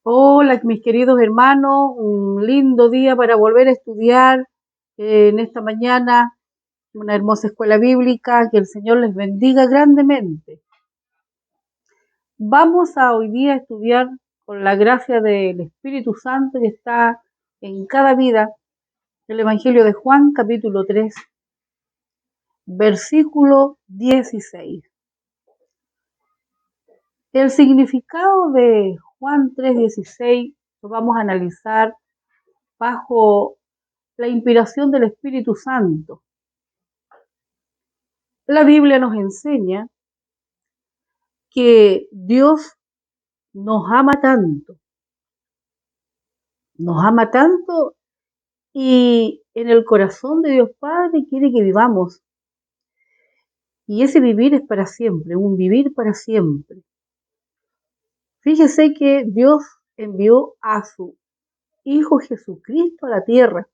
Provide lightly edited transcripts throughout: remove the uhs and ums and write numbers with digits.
Hola, mis queridos hermanos, un lindo día para volver a estudiar en esta mañana, una hermosa escuela bíblica, que el Señor les bendiga grandemente. Vamos a hoy día estudiar con la gracia del Espíritu Santo que está en cada vida, el Evangelio de Juan, capítulo 3, versículo 16. El significado de Juan 3:16 lo vamos a analizar bajo la inspiración del Espíritu Santo. La Biblia nos enseña que Dios nos ama tanto y en el corazón de Dios Padre quiere que vivamos. Y ese vivir es para siempre, un vivir para siempre. Fíjese que Dios envió a su Hijo Jesucristo a la tierra.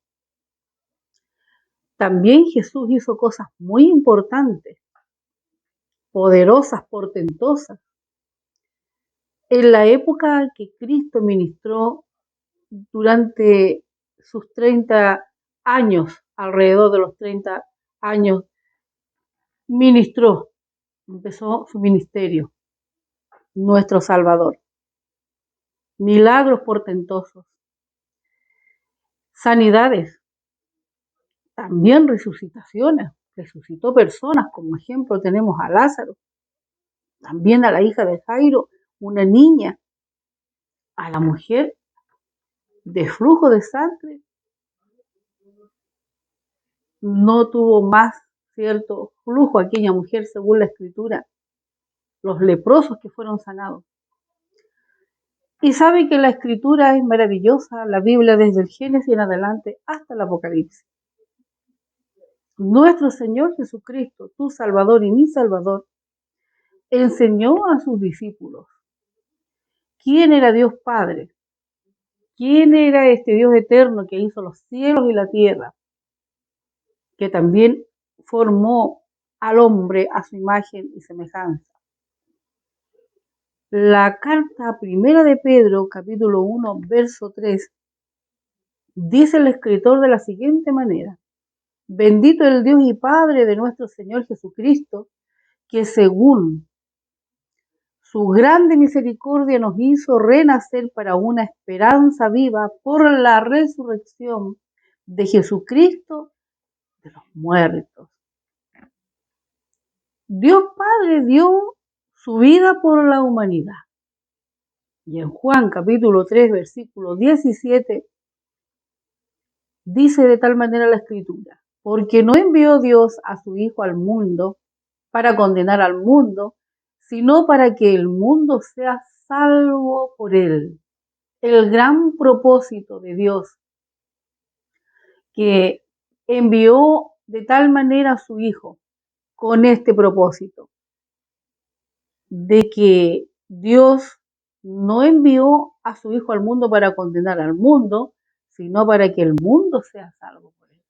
También Jesús hizo cosas muy importantes, poderosas, portentosas. En la época que Cristo ministró durante sus 30 años, alrededor de los 30 años, empezó su ministerio, nuestro Salvador. Milagros portentosos, sanidades, también resucitaciones. Resucitó personas, como ejemplo tenemos a Lázaro, también a la hija de Jairo, una niña, a la mujer de flujo de sangre, no tuvo más cierto flujo aquella mujer según la escritura, los leprosos que fueron sanados. Y sabe que la escritura es maravillosa, la Biblia desde el Génesis en adelante hasta el Apocalipsis. Nuestro Señor Jesucristo, tu Salvador y mi Salvador, enseñó a sus discípulos quién era Dios Padre, quién era este Dios eterno que hizo los cielos y la tierra, que también formó al hombre a su imagen y semejanza. La carta primera de Pedro, capítulo 1, verso 3, dice el escritor de la siguiente manera: bendito el Dios y Padre de nuestro Señor Jesucristo, que según su grande misericordia nos hizo renacer para una esperanza viva por la resurrección de Jesucristo de los muertos. Dios Padre dio su vida por la humanidad. Y en Juan capítulo 3, versículo 17, dice de tal manera la escritura: porque no envió Dios a su Hijo al mundo para condenar al mundo, sino para que el mundo sea salvo por él. El gran propósito de Dios, que envió de tal manera a su Hijo, con este propósito, de que Dios no envió a su Hijo al mundo para condenar al mundo, sino para que el mundo sea salvo por él.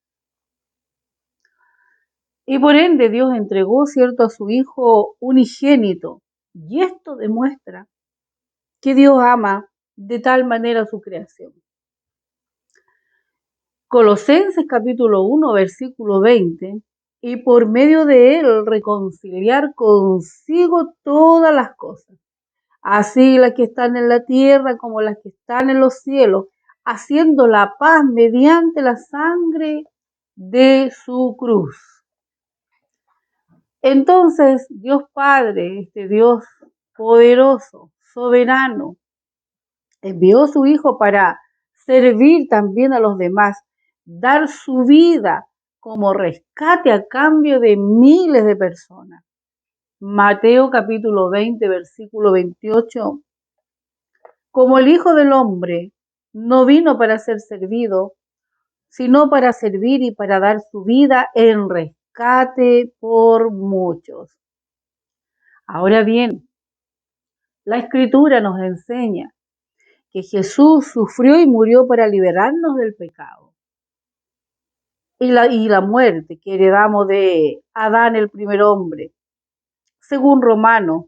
Y por ende Dios entregó, cierto, a su Hijo unigénito. Y esto demuestra que Dios ama de tal manera su creación. Colosenses capítulo 1, versículo 20, y por medio de él reconciliar consigo todas las cosas, así las que están en la tierra como las que están en los cielos, haciendo la paz mediante la sangre de su cruz. Entonces, Dios Padre, este Dios poderoso, soberano, envió a su Hijo para servir también a los demás, dar su vida como rescate a cambio de miles de personas. Mateo capítulo 20, versículo 28. Como el Hijo del Hombre no vino para ser servido, sino para servir y para dar su vida en rescate por muchos. Ahora bien, la Escritura nos enseña que Jesús sufrió y murió para liberarnos del pecado y la muerte que heredamos de Adán, el primer hombre. Según Romanos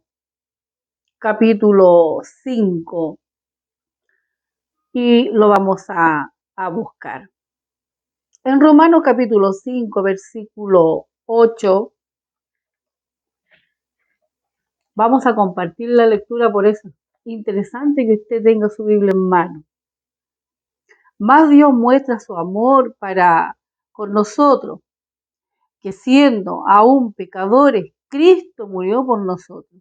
capítulo 5, y lo vamos a buscar. En Romanos capítulo 5, versículo 8, vamos a compartir la lectura, por eso es interesante que usted tenga su Biblia en mano. Más Dios muestra su amor para con nosotros, que siendo aún pecadores, Cristo murió por nosotros.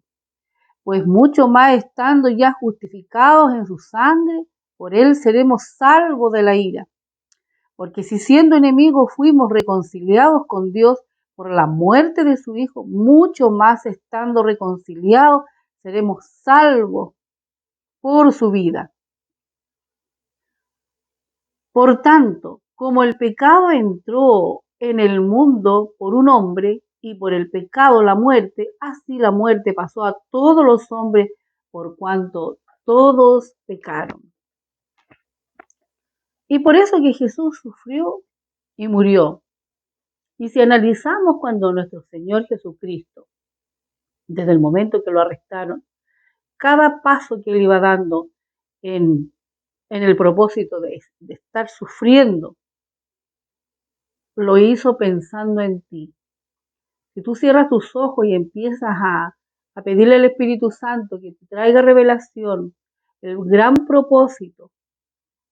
Pues mucho más estando ya justificados en su sangre, por él seremos salvos de la ira. Porque si siendo enemigos fuimos reconciliados con Dios por la muerte de su Hijo, mucho más estando reconciliados seremos salvos por su vida. Por tanto, como el pecado entró en el mundo por un hombre y por el pecado la muerte, así la muerte pasó a todos los hombres por cuanto todos pecaron. Y por eso que Jesús sufrió y murió. Y si analizamos cuando nuestro Señor Jesucristo, desde el momento que lo arrestaron, cada paso que él iba dando en el propósito de estar sufriendo, lo hizo pensando en ti. Si tú cierras tus ojos y empiezas a pedirle al Espíritu Santo que te traiga revelación, el gran propósito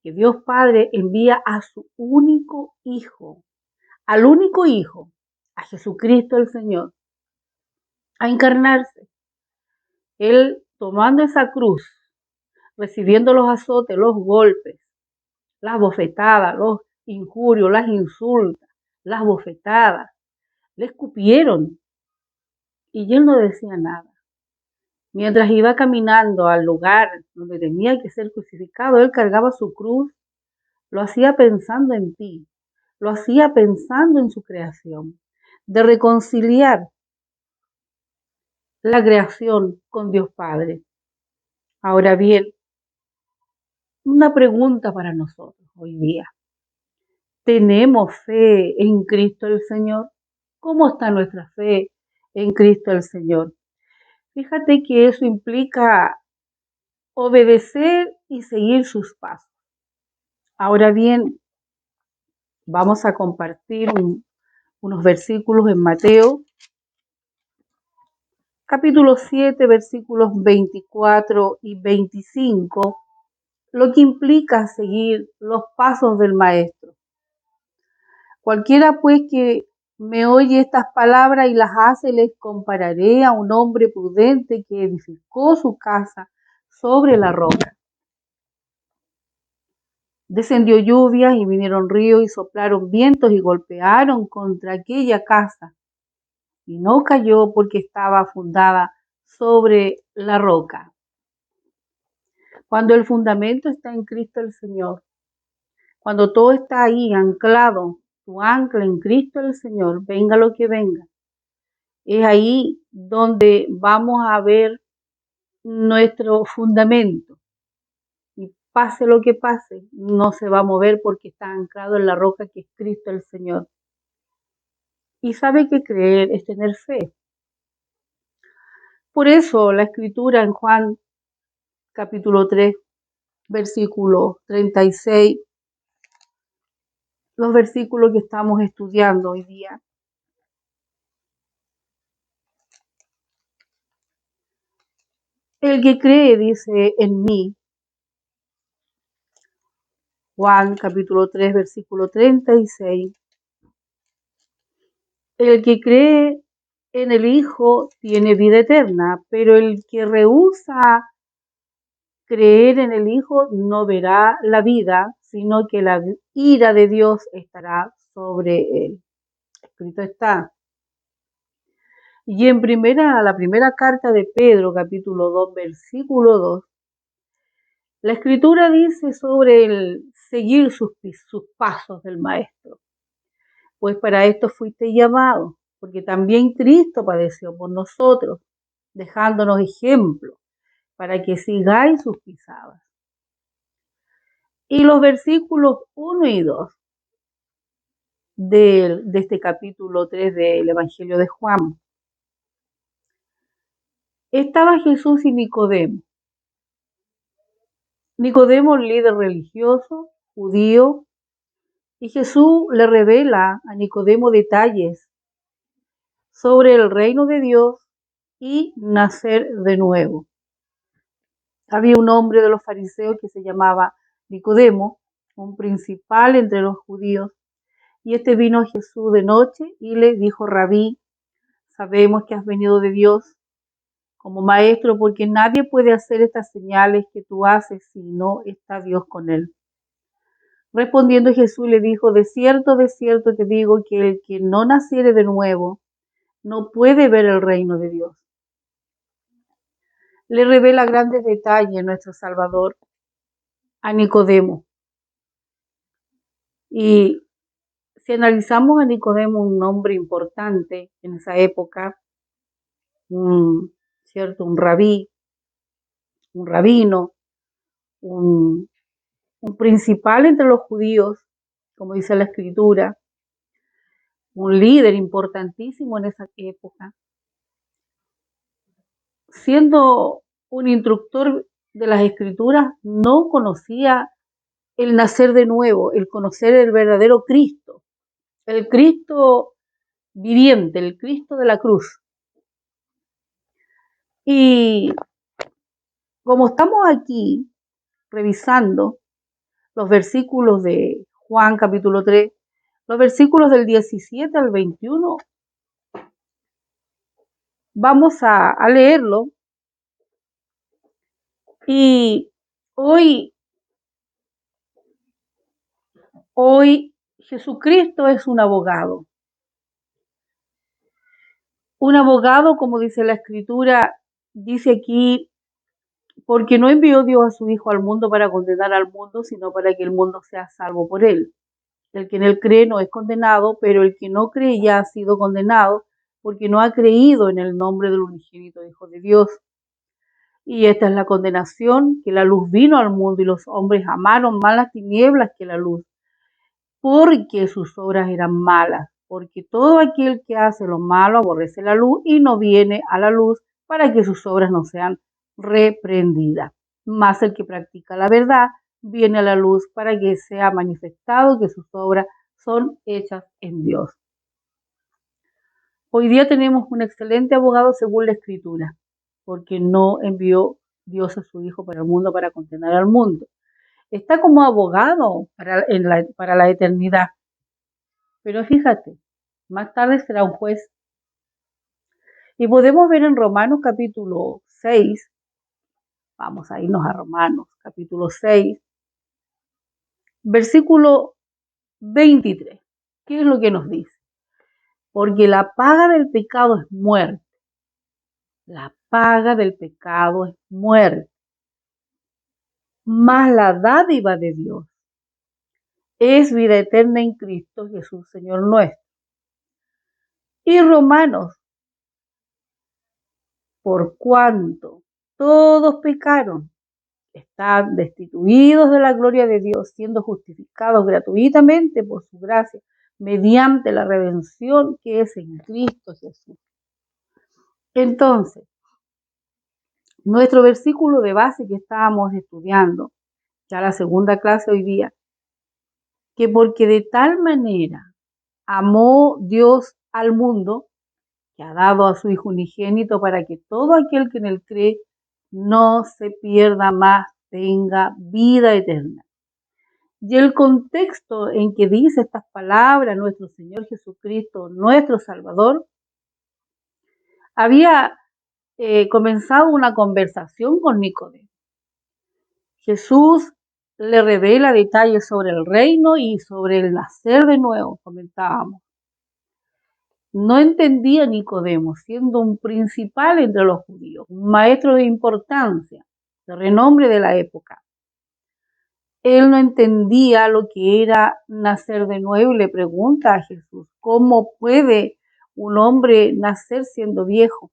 que Dios Padre envía a su único Hijo, al único Hijo, a Jesucristo el Señor, a encarnarse. Él tomando esa cruz, recibiendo los azotes, los golpes, las bofetadas, los injurios, las insultas, las bofetadas, le escupieron y él no decía nada. Mientras iba caminando al lugar donde tenía que ser crucificado, él cargaba su cruz, lo hacía pensando en ti, lo hacía pensando en su creación, de reconciliar la creación con Dios Padre. Ahora bien, una pregunta para nosotros hoy día. ¿Tenemos fe en Cristo el Señor? ¿Cómo está nuestra fe en Cristo el Señor? Fíjate que eso implica obedecer y seguir sus pasos. Ahora bien, vamos a compartir unos versículos en Mateo, capítulo 7, versículos 24 y 25, lo que implica seguir los pasos del Maestro. Cualquiera pues que me oye estas palabras y las hace, les compararé a un hombre prudente que edificó su casa sobre la roca. Descendió lluvia y vinieron ríos y soplaron vientos y golpearon contra aquella casa. Y no cayó porque estaba fundada sobre la roca. Cuando el fundamento está en Cristo el Señor, cuando todo está ahí anclado, tu ancla en Cristo el Señor, venga lo que venga, es ahí donde vamos a ver nuestro fundamento. Y pase lo que pase, no se va a mover porque está anclado en la roca que es Cristo el Señor. Y sabe que creer es tener fe. Por eso la escritura en Juan capítulo 3, versículo 36, los versículos que estamos estudiando hoy día. El que cree, dice, en mí, Juan capítulo 3, versículo 36, el que cree en el Hijo tiene vida eterna, pero el que rehúsa creer en el Hijo no verá la vida, sino que la ira de Dios estará sobre él. Escrito está. Y en la primera carta de Pedro, capítulo 2, versículo 2, la escritura dice sobre el seguir sus pasos del Maestro. Pues para esto fuiste llamado, porque también Cristo padeció por nosotros, dejándonos ejemplo, para que sigáis sus pisadas. Y los versículos 1 y 2 de este capítulo 3 del Evangelio de Juan. Estaba Jesús y Nicodemo. Nicodemo, líder religioso, judío, y Jesús le revela a Nicodemo detalles sobre el reino de Dios y nacer de nuevo. Había un hombre de los fariseos que se llamaba Nicodemo, un principal entre los judíos, y este vino a Jesús de noche y le dijo: Rabí, sabemos que has venido de Dios como maestro, porque nadie puede hacer estas señales que tú haces si no está Dios con él. Respondiendo Jesús le dijo: de cierto te digo que el que no naciere de nuevo no puede ver el reino de Dios. Le revela grandes detalles nuestro Salvador a Nicodemo. Y si analizamos a Nicodemo, un hombre importante en esa época, un rabí, un rabino, un principal entre los judíos, como dice la Escritura, un líder importantísimo en esa época, siendo un instructor de las Escrituras, no conocía el nacer de nuevo, el conocer el verdadero Cristo, el Cristo viviente, el Cristo de la cruz. Y como estamos aquí revisando los versículos de Juan capítulo 3, los versículos del 17 al 21, vamos a leerlo. Y hoy Jesucristo es un abogado. Un abogado, como dice la Escritura, dice aquí, porque no envió Dios a su Hijo al mundo para condenar al mundo, sino para que el mundo sea salvo por él. El que en él cree no es condenado, pero el que no cree ya ha sido condenado, porque no ha creído en el nombre del unigénito Hijo de Dios. Y esta es la condenación, que la luz vino al mundo y los hombres amaron más las tinieblas que la luz, porque sus obras eran malas. Porque todo aquel que hace lo malo aborrece la luz y no viene a la luz para que sus obras no sean reprendidas. Mas el que practica la verdad viene a la luz para que sea manifestado que sus obras son hechas en Dios. Hoy día tenemos un excelente abogado según la Escritura, porque no envió Dios a su Hijo para el mundo para condenar al mundo. Está como abogado para la eternidad. Pero fíjate, más tarde será un juez. Y podemos ver en Romanos capítulo 6, vamos a irnos a Romanos capítulo 6, versículo 23. ¿Qué es lo que nos dice? Porque la paga del pecado es muerte. La paga del pecado es muerte. Mas la dádiva de Dios es vida eterna en Cristo Jesús, Señor nuestro. Y Romanos, por cuanto todos pecaron, están destituidos de la gloria de Dios, siendo justificados gratuitamente por su gracia, mediante la redención que es en Cristo Jesús. Entonces, nuestro versículo de base que estábamos estudiando, ya la segunda clase hoy día, que porque de tal manera amó Dios al mundo, que ha dado a su Hijo unigénito para que todo aquel que en él cree no se pierda más, tenga vida eterna. Y el contexto en que dice estas palabras nuestro Señor Jesucristo, nuestro Salvador, había comenzado una conversación con Nicodemo. Jesús le revela detalles sobre el reino y sobre el nacer de nuevo, comentábamos. No entendía Nicodemo, siendo un principal entre los judíos, un maestro de importancia, de renombre de la época. Él no entendía lo que era nacer de nuevo y le pregunta a Jesús: ¿cómo puede un hombre nacer siendo viejo?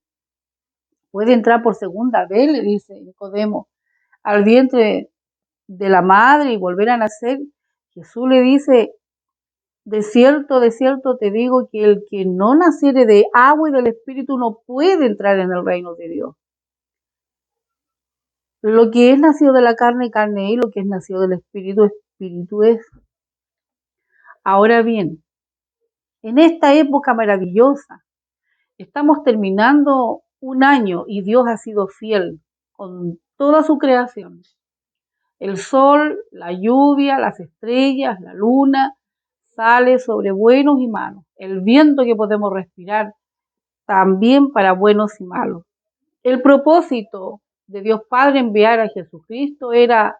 ¿Puede entrar por segunda vez?, le dice Nicodemo, al vientre de la madre y volver a nacer. Jesús le dice: de cierto te digo que el que no naciere de agua y del Espíritu no puede entrar en el reino de Dios. Lo que es nacido de la carne, carne es, y lo que es nacido del espíritu, espíritu es. Ahora bien, en esta época maravillosa, estamos terminando un año y Dios ha sido fiel con toda su creación. El sol, la lluvia, las estrellas, la luna, sale sobre buenos y malos. El viento que podemos respirar, también para buenos y malos. El propósito de Dios Padre enviar a Jesucristo era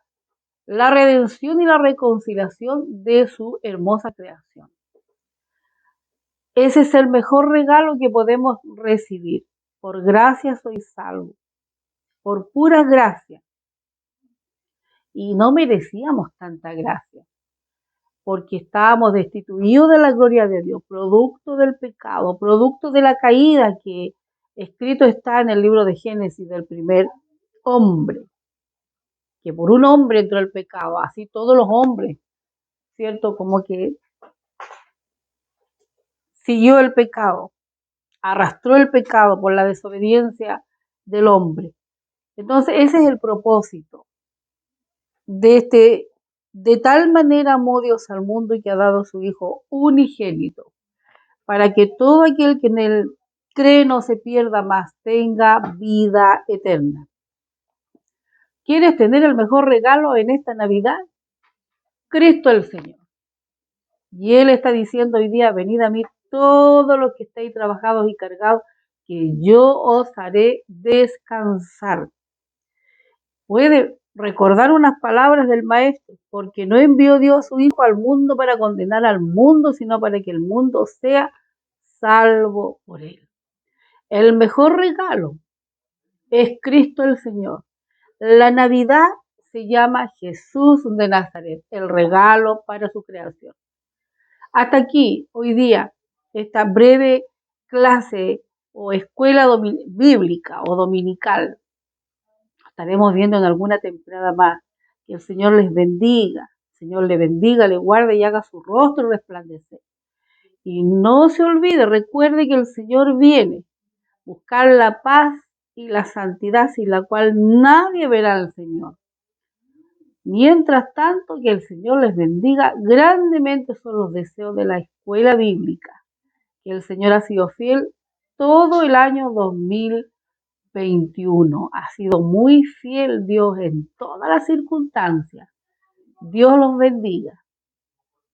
la redención y la reconciliación de su hermosa creación. Ese es el mejor regalo que podemos recibir. Por gracia soy salvo, por pura gracia. Y no merecíamos tanta gracia, porque estábamos destituidos de la gloria de Dios, producto del pecado, producto de la caída que escrito está en el libro de Génesis del primer hombre, que por un hombre entró el pecado, así todos los hombres, ¿cierto? Como que siguió el pecado, arrastró el pecado por la desobediencia del hombre. Entonces ese es el propósito de tal manera amó Dios al mundo y que ha dado a su Hijo unigénito, para que todo aquel que en él cree no se pierda más, tenga vida eterna. ¿Quieres tener el mejor regalo en esta Navidad? Cristo el Señor. Y Él está diciendo hoy día, venid a mí todos los que estáis trabajados y cargados, que yo os haré descansar. Puede recordar unas palabras del Maestro, porque no envió Dios a su Hijo al mundo para condenar al mundo, sino para que el mundo sea salvo por Él. El mejor regalo es Cristo el Señor. La Navidad se llama Jesús de Nazaret, el regalo para su creación. Hasta aquí, hoy día, esta breve clase o escuela bíblica o dominical. Estaremos viendo en alguna temporada más. Que el Señor les bendiga, el Señor le bendiga, le guarde y haga su rostro resplandecer. Y no se olvide, recuerde que el Señor viene a buscar la paz y la santidad sin la cual nadie verá al Señor. Mientras tanto, que el Señor les bendiga grandemente son los deseos de la escuela bíblica, que el Señor ha sido fiel todo el año 2021. Ha sido muy fiel Dios en todas las circunstancias. Dios los bendiga.